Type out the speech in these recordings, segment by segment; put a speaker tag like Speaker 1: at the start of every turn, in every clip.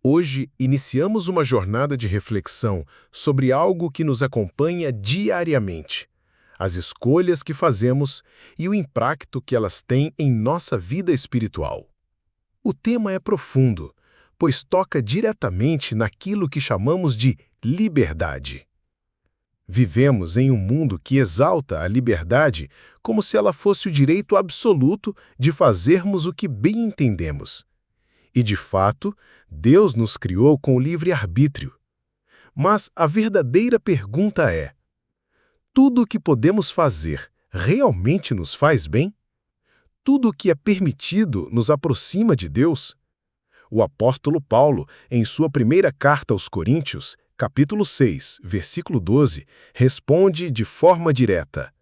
Speaker 1: Hoje, iniciamos uma jornada de reflexão sobre algo que nos acompanha diariamente: as escolhas que fazemos e o impacto que elas têm em nossa vida espiritual. O tema é profundo, pois toca diretamente naquilo que chamamos de liberdade. Vivemos em um mundo que exalta a liberdade como se ela fosse o direito absoluto de fazermos o que bem entendemos. E, de fato, Deus nos criou com o livre-arbítrio. Mas a verdadeira pergunta é: tudo o que podemos fazer realmente nos faz bem? Tudo o que é permitido nos aproxima de Deus? O apóstolo Paulo, em sua primeira carta aos Coríntios, capítulo 6, versículo 12, responde de forma direta: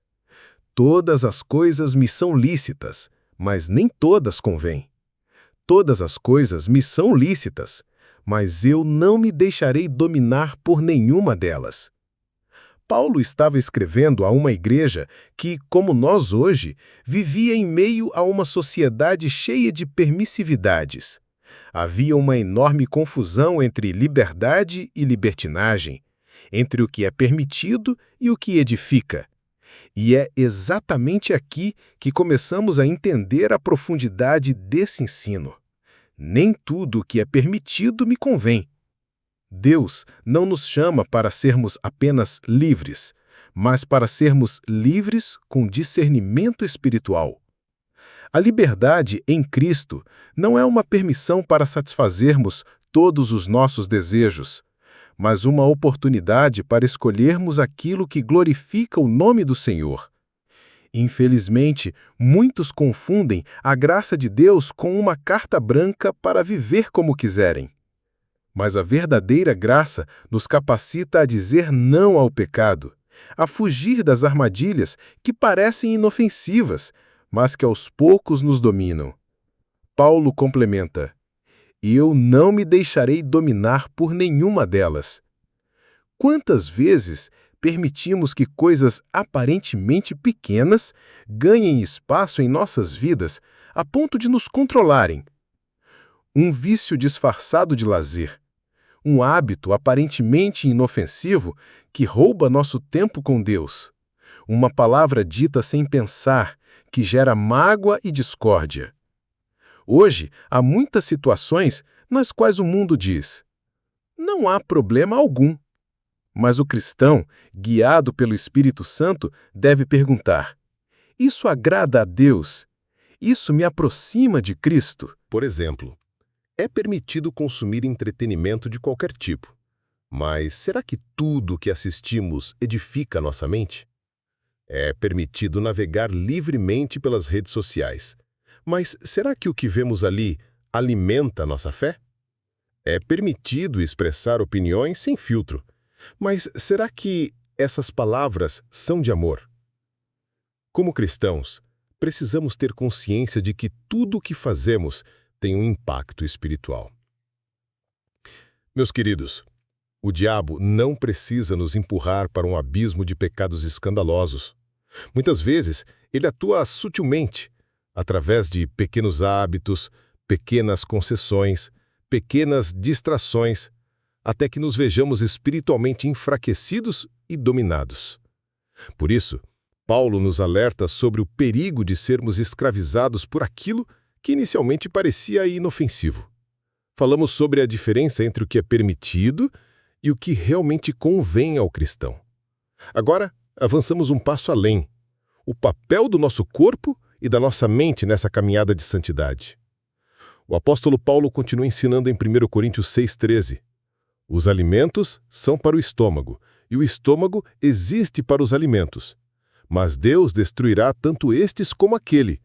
Speaker 1: todas as coisas me são lícitas, mas nem todas convêm. Todas as coisas me são lícitas, mas eu não me deixarei dominar por nenhuma delas. Paulo estava escrevendo a uma igreja que, como nós hoje, vivia em meio a uma sociedade cheia de permissividades. Havia uma enorme confusão entre liberdade e libertinagem, entre o que é permitido e o que edifica. E é exatamente aqui que começamos a entender a profundidade desse ensino. Nem tudo o que é permitido me convém. Deus não nos chama para sermos apenas livres, mas para sermos livres com discernimento espiritual. A liberdade em Cristo não é uma permissão para satisfazermos todos os nossos desejos, mas uma oportunidade para escolhermos aquilo que glorifica o nome do Senhor. Infelizmente, muitos confundem a graça de Deus com uma carta branca para viver como quiserem. Mas a verdadeira graça nos capacita a dizer não ao pecado, a fugir das armadilhas que parecem inofensivas, mas que aos poucos nos dominam. Paulo complementa: eu não me deixarei dominar por nenhuma delas. Quantas vezes permitimos que coisas aparentemente pequenas ganhem espaço em nossas vidas a ponto de nos controlarem? Um vício disfarçado de lazer, um hábito aparentemente inofensivo que rouba nosso tempo com Deus, uma palavra dita sem pensar que gera mágoa e discórdia. Hoje, há muitas situações nas quais o mundo diz: não há problema algum. Mas o cristão, guiado pelo Espírito Santo, deve perguntar: isso agrada a Deus? Isso me aproxima de Cristo?
Speaker 2: Por exemplo, é permitido consumir entretenimento de qualquer tipo, mas será que tudo o que assistimos edifica nossa mente? É permitido navegar livremente pelas redes sociais, mas será que o que vemos ali alimenta nossa fé? É permitido expressar opiniões sem filtro, mas será que essas palavras são de amor? Como cristãos, precisamos ter consciência de que tudo o que fazemos tem um impacto espiritual. Meus queridos, o diabo não precisa nos empurrar para um abismo de pecados escandalosos. Muitas vezes, ele atua sutilmente, através de pequenos hábitos, pequenas concessões, pequenas distrações, até que nos vejamos espiritualmente enfraquecidos e dominados. Por isso, Paulo nos alerta sobre o perigo de sermos escravizados por aquilo que inicialmente parecia inofensivo. Falamos sobre a diferença entre o que é permitido e o que realmente convém ao cristão. Agora, avançamos um passo além: o papel do nosso corpo e da nossa mente nessa caminhada de santidade. O apóstolo Paulo continua ensinando em 1 Coríntios 6,13. Os alimentos são para o estômago, e o estômago existe para os alimentos. Mas Deus destruirá tanto estes como aquele.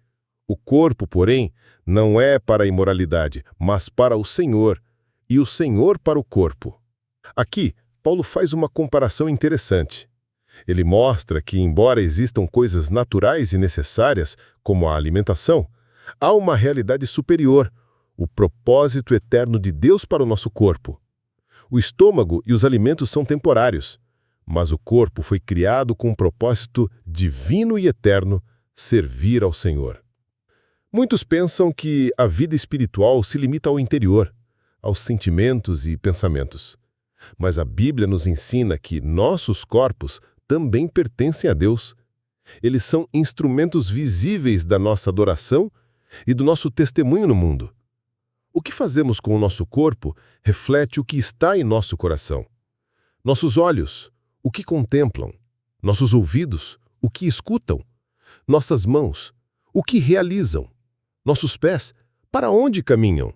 Speaker 2: O corpo, porém, não é para a imoralidade, mas para o Senhor, e o Senhor para o corpo. Aqui, Paulo faz uma comparação interessante. Ele mostra que, embora existam coisas naturais e necessárias, como a alimentação, há uma realidade superior, o propósito eterno de Deus para o nosso corpo. O estômago e os alimentos são temporários, mas o corpo foi criado com um propósito divino e eterno: servir ao Senhor. Muitos pensam que a vida espiritual se limita ao interior, aos sentimentos e pensamentos. Mas a Bíblia nos ensina que nossos corpos também pertencem a Deus. Eles são instrumentos visíveis da nossa adoração e do nosso testemunho no mundo. O que fazemos com o nosso corpo reflete o que está em nosso coração. Nossos olhos, o que contemplam. Nossos ouvidos, o que escutam. Nossas mãos, o que realizam. Nossos pés, para onde caminham.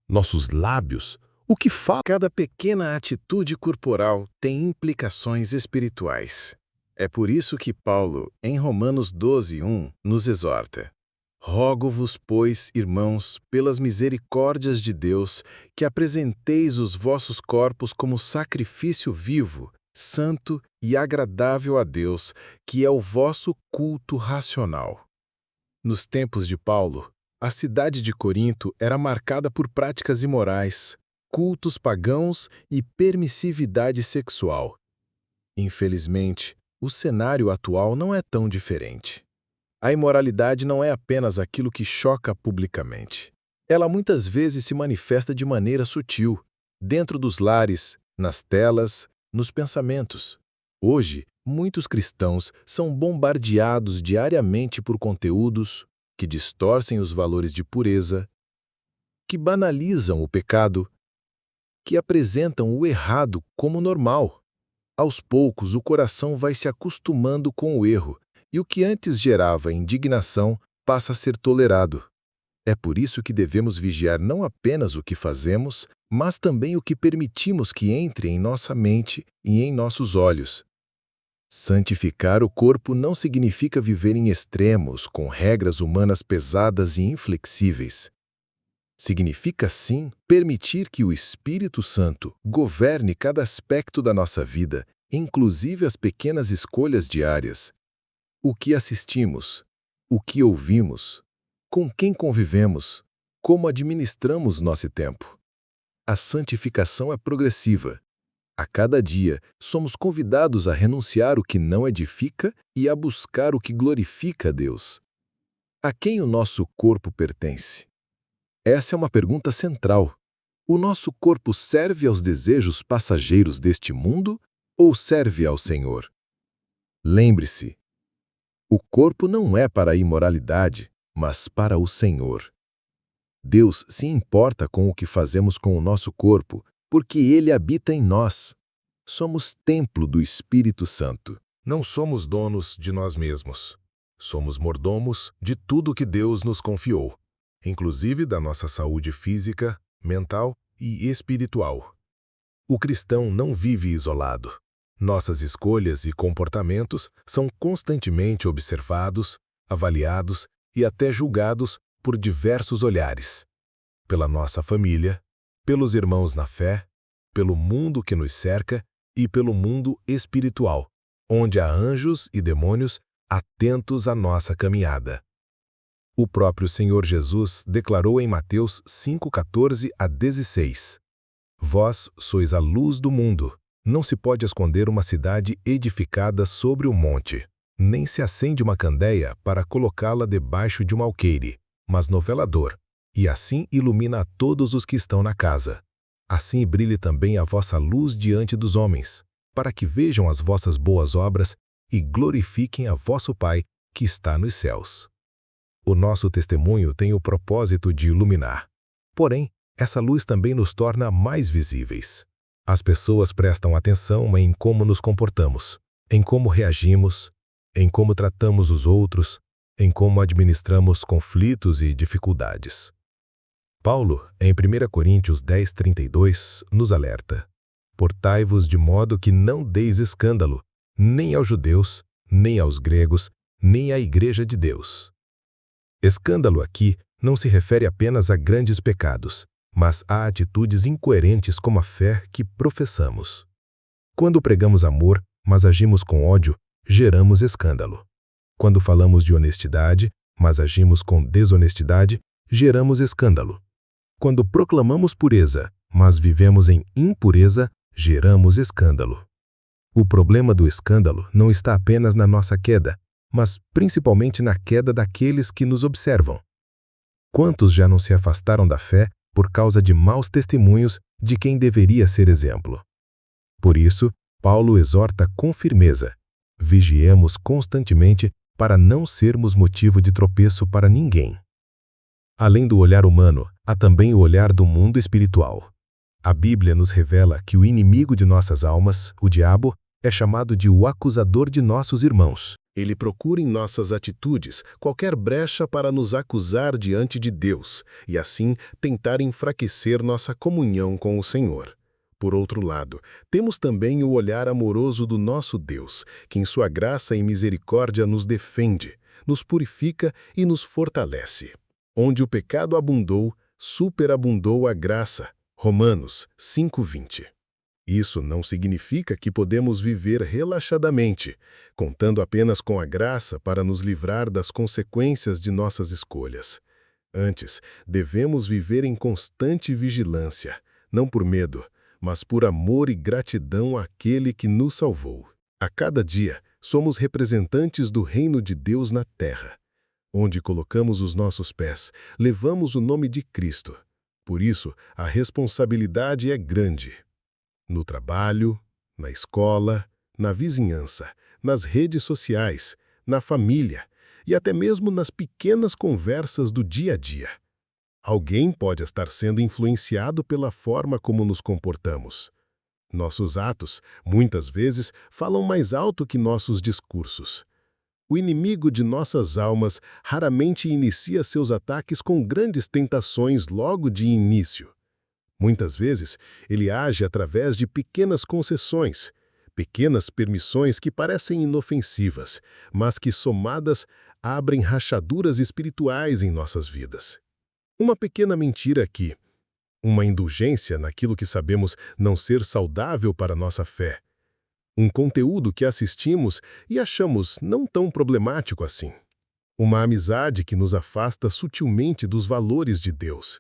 Speaker 2: Nossos lábios, o que falam.
Speaker 1: Cada pequena atitude corporal tem implicações espirituais. É por isso que Paulo, em Romanos 12:1, nos exorta: Rogo-vos, pois, irmãos, pelas misericórdias de Deus, que apresenteis os vossos corpos como sacrifício vivo, santo e agradável a Deus, que é o vosso culto racional. Nos tempos de Paulo, a cidade de Corinto era marcada por práticas imorais, cultos pagãos e permissividade sexual. Infelizmente, o cenário atual não é tão diferente. A imoralidade não é apenas aquilo que choca publicamente. Ela muitas vezes se manifesta de maneira sutil, dentro dos lares, nas telas, nos pensamentos. Hoje, muitos cristãos são bombardeados diariamente por conteúdos que distorcem os valores de pureza, que banalizam o pecado, que apresentam o errado como normal. Aos poucos, o coração vai se acostumando com o erro, e o que antes gerava indignação passa a ser tolerado. É por isso que devemos vigiar não apenas o que fazemos, mas também o que permitimos que entre em nossa mente e em nossos olhos. Santificar o corpo não significa viver em extremos, com regras humanas pesadas e inflexíveis. Significa, sim, permitir que o Espírito Santo governe cada aspecto da nossa vida, inclusive as pequenas escolhas diárias. O que assistimos, o que ouvimos, com quem convivemos, como administramos nosso tempo. A santificação é progressiva. A cada dia, somos convidados a renunciar o que não edifica e a buscar o que glorifica a Deus. A quem o nosso corpo pertence? Essa é uma pergunta central. O nosso corpo serve aos desejos passageiros deste mundo ou serve ao Senhor? Lembre-se, o corpo não é para a imoralidade, mas para o Senhor. Deus se importa com o que fazemos com o nosso corpo, porque Ele habita em nós. Somos templo do Espírito Santo.
Speaker 2: Não somos donos de nós mesmos. Somos mordomos de tudo que Deus nos confiou, inclusive da nossa saúde física, mental e espiritual. O cristão não vive isolado. Nossas escolhas e comportamentos são constantemente observados, avaliados e até julgados por diversos olhares. Pela nossa família, pelos irmãos na fé, pelo mundo que nos cerca e pelo mundo espiritual, onde há anjos e demônios atentos à nossa caminhada. O próprio Senhor Jesus declarou em Mateus 5:14-16: Vós sois a luz do mundo. Não se pode esconder uma cidade edificada sobre um monte, nem se acende uma candeia para colocá-la debaixo de um alqueire, mas no velador, e assim ilumina a todos os que estão na casa. Assim brilhe também a vossa luz diante dos homens, para que vejam as vossas boas obras e glorifiquem a vosso Pai que está nos céus. O nosso testemunho tem o propósito de iluminar. Porém, essa luz também nos torna mais visíveis. As pessoas prestam atenção em como nos comportamos, em como reagimos, em como tratamos os outros, em como administramos conflitos e dificuldades. Paulo, em 1 Coríntios 10:32, nos alerta: Portai-vos de modo que não deis escândalo, nem aos judeus, nem aos gregos, nem à Igreja de Deus. Escândalo aqui não se refere apenas a grandes pecados, mas a atitudes incoerentes com a fé que professamos. Quando pregamos amor, mas agimos com ódio, geramos escândalo. Quando falamos de honestidade, mas agimos com desonestidade, geramos escândalo. Quando proclamamos pureza, mas vivemos em impureza, geramos escândalo. O problema do escândalo não está apenas na nossa queda, mas principalmente na queda daqueles que nos observam. Quantos já não se afastaram da fé por causa de maus testemunhos de quem deveria ser exemplo. Por isso, Paulo exorta com firmeza: vigiemos constantemente para não sermos motivo de tropeço para ninguém. Além do olhar humano, há também o olhar do mundo espiritual. A Bíblia nos revela que o inimigo de nossas almas, o diabo, é chamado de o acusador de nossos irmãos.
Speaker 1: Ele procura em nossas atitudes qualquer brecha para nos acusar diante de Deus e, assim, tentar enfraquecer nossa comunhão com o Senhor. Por outro lado, temos também o olhar amoroso do nosso Deus, que em sua graça e misericórdia nos defende, nos purifica e nos fortalece. Onde o pecado abundou, superabundou a graça. Romanos 5:20. Isso não significa que podemos viver relaxadamente, contando apenas com a graça para nos livrar das consequências de nossas escolhas. Antes, devemos viver em constante vigilância, não por medo, mas por amor e gratidão àquele que nos salvou. A cada dia, somos representantes do reino de Deus na terra. Onde colocamos os nossos pés, levamos o nome de Cristo. Por isso, a responsabilidade é grande. No trabalho, na escola, na vizinhança, nas redes sociais, na família e até mesmo nas pequenas conversas do dia a dia. Alguém pode estar sendo influenciado pela forma como nos comportamos. Nossos atos, muitas vezes, falam mais alto que nossos discursos. O inimigo de nossas almas raramente inicia seus ataques com grandes tentações logo de início. Muitas vezes, ele age através de pequenas concessões, pequenas permissões que parecem inofensivas, mas que, somadas, abrem rachaduras espirituais em nossas vidas. Uma pequena mentira aqui, uma indulgência naquilo que sabemos não ser saudável para nossa fé, um conteúdo que assistimos e achamos não tão problemático assim. Uma amizade que nos afasta sutilmente dos valores de Deus.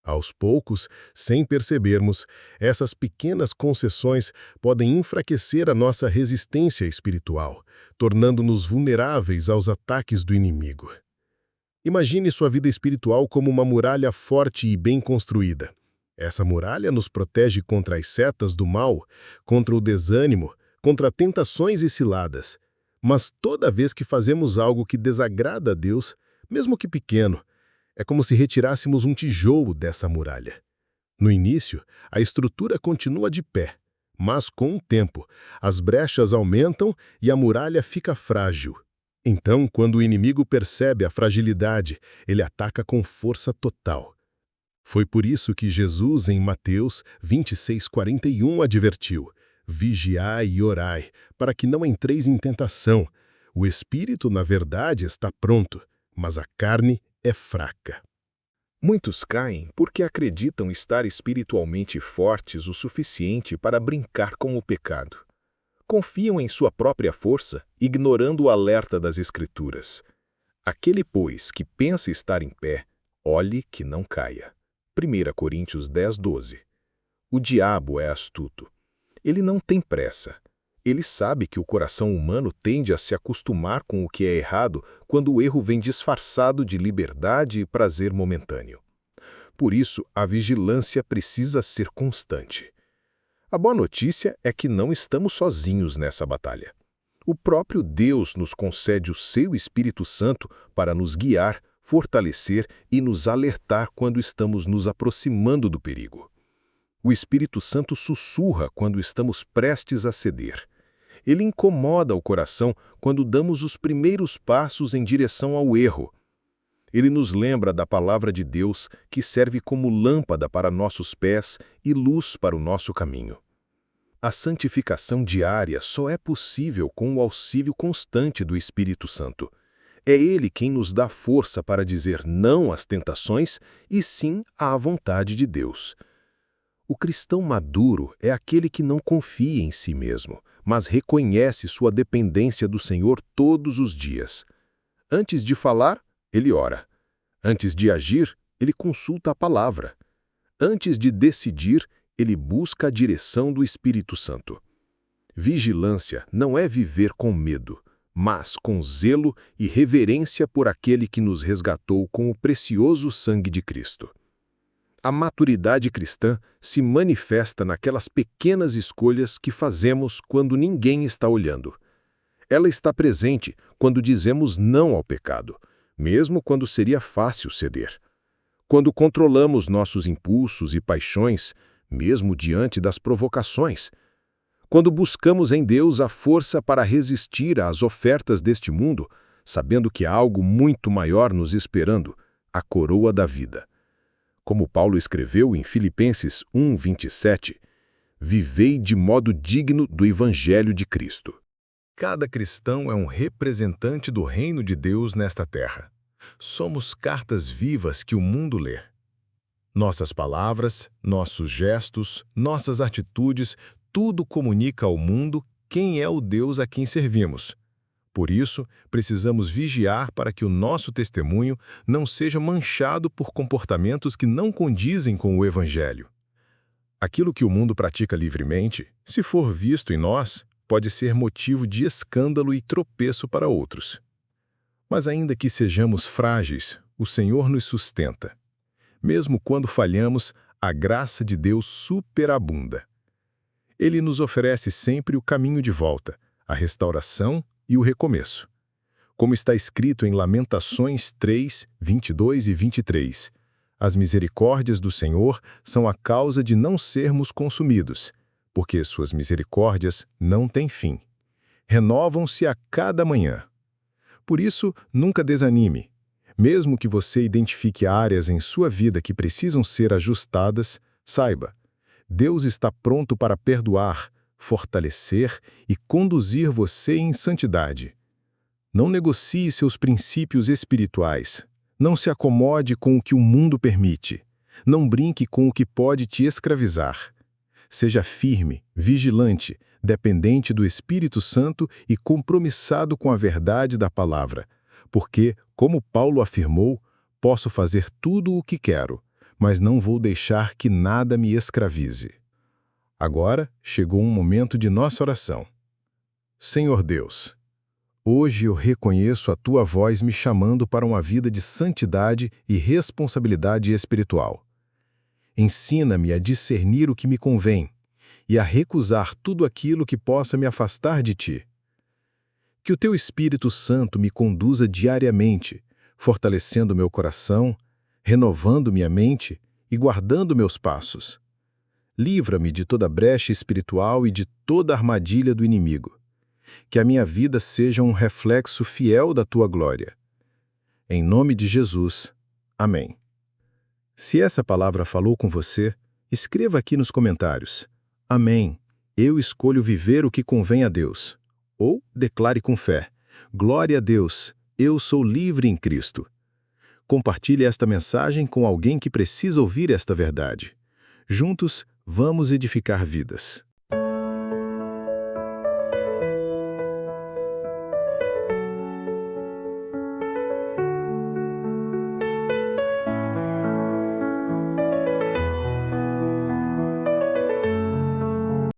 Speaker 1: Aos poucos, sem percebermos, essas pequenas concessões podem enfraquecer a nossa resistência espiritual, tornando-nos vulneráveis aos ataques do inimigo. Imagine sua vida espiritual como uma muralha forte e bem construída. Essa muralha nos protege contra as setas do mal, contra o desânimo, contra tentações e ciladas. Mas toda vez que fazemos algo que desagrada a Deus, mesmo que pequeno, é como se retirássemos um tijolo dessa muralha. No início, a estrutura continua de pé, mas com o tempo, as brechas aumentam e a muralha fica frágil. Então, quando o inimigo percebe a fragilidade, ele ataca com força total. Foi por isso que Jesus, em Mateus 26:41, advertiu: vigiai e orai, para que não entreis em tentação. O espírito, na verdade, está pronto, mas a carne é fraca. Muitos caem porque acreditam estar espiritualmente fortes o suficiente para brincar com o pecado. Confiam em sua própria força, ignorando o alerta das Escrituras. Aquele, pois, que pensa estar em pé, olhe que não caia. 1 Coríntios 10:12. O diabo é astuto. Ele não tem pressa. Ele sabe que o coração humano tende a se acostumar com o que é errado quando o erro vem disfarçado de liberdade e prazer momentâneo. Por isso, a vigilância precisa ser constante. A boa notícia é que não estamos sozinhos nessa batalha. O próprio Deus nos concede o seu Espírito Santo para nos guiar, fortalecer e nos alertar quando estamos nos aproximando do perigo. O Espírito Santo sussurra quando estamos prestes a ceder. Ele incomoda o coração quando damos os primeiros passos em direção ao erro. Ele nos lembra da palavra de Deus, que serve como lâmpada para nossos pés e luz para o nosso caminho. A santificação diária só é possível com o auxílio constante do Espírito Santo. É Ele quem nos dá força para dizer não às tentações e sim à vontade de Deus. O cristão maduro é aquele que não confia em si mesmo, mas reconhece sua dependência do Senhor todos os dias. Antes de falar, ele ora. Antes de agir, ele consulta a palavra. Antes de decidir, ele busca a direção do Espírito Santo. Vigilância não é viver com medo, mas com zelo e reverência por aquele que nos resgatou com o precioso sangue de Cristo. A maturidade cristã se manifesta naquelas pequenas escolhas que fazemos quando ninguém está olhando. Ela está presente quando dizemos não ao pecado, mesmo quando seria fácil ceder. Quando controlamos nossos impulsos e paixões, mesmo diante das provocações. Quando buscamos em Deus a força para resistir às ofertas deste mundo, sabendo que há algo muito maior nos esperando, a coroa da vida. Como Paulo escreveu em Filipenses 1:27, vivei de modo digno do Evangelho de Cristo. Cada cristão é um representante do reino de Deus nesta terra. Somos cartas vivas que o mundo lê. Nossas palavras, nossos gestos, nossas atitudes, tudo comunica ao mundo quem é o Deus a quem servimos. Por isso, precisamos vigiar para que o nosso testemunho não seja manchado por comportamentos que não condizem com o Evangelho. Aquilo que o mundo pratica livremente, se for visto em nós, pode ser motivo de escândalo e tropeço para outros. Mas ainda que sejamos frágeis, o Senhor nos sustenta. Mesmo quando falhamos, a graça de Deus superabunda. Ele nos oferece sempre o caminho de volta, a restauração e o recomeço. Como está escrito em Lamentações 3, 22 e 23, as misericórdias do Senhor são a causa de não sermos consumidos, porque suas misericórdias não têm fim. Renovam-se a cada manhã. Por isso, nunca desanime. Mesmo que você identifique áreas em sua vida que precisam ser ajustadas, saiba, Deus está pronto para perdoar, fortalecer e conduzir você em santidade. Não negocie seus princípios espirituais. Não se acomode com o que o mundo permite. Não brinque com o que pode te escravizar. Seja firme, vigilante, dependente do Espírito Santo e compromissado com a verdade da palavra. Porque, como Paulo afirmou, posso fazer tudo o que quero, mas não vou deixar que nada me escravize. Agora chegou um momento de nossa oração. Senhor Deus, hoje eu reconheço a Tua voz me chamando para uma vida de santidade e responsabilidade espiritual. Ensina-me a discernir o que me convém e a recusar tudo aquilo que possa me afastar de Ti. Que o Teu Espírito Santo me conduza diariamente, fortalecendo meu coração, renovando minha mente e guardando meus passos. Livra-me de toda brecha espiritual e de toda armadilha do inimigo. Que a minha vida seja um reflexo fiel da Tua glória. Em nome de Jesus. Amém. Se essa palavra falou com você, escreva aqui nos comentários. Amém. Eu escolho viver o que convém a Deus. Ou declare com fé. Glória a Deus, eu sou livre em Cristo. Compartilhe esta mensagem com alguém que precisa ouvir esta verdade. Juntos, vamos edificar vidas.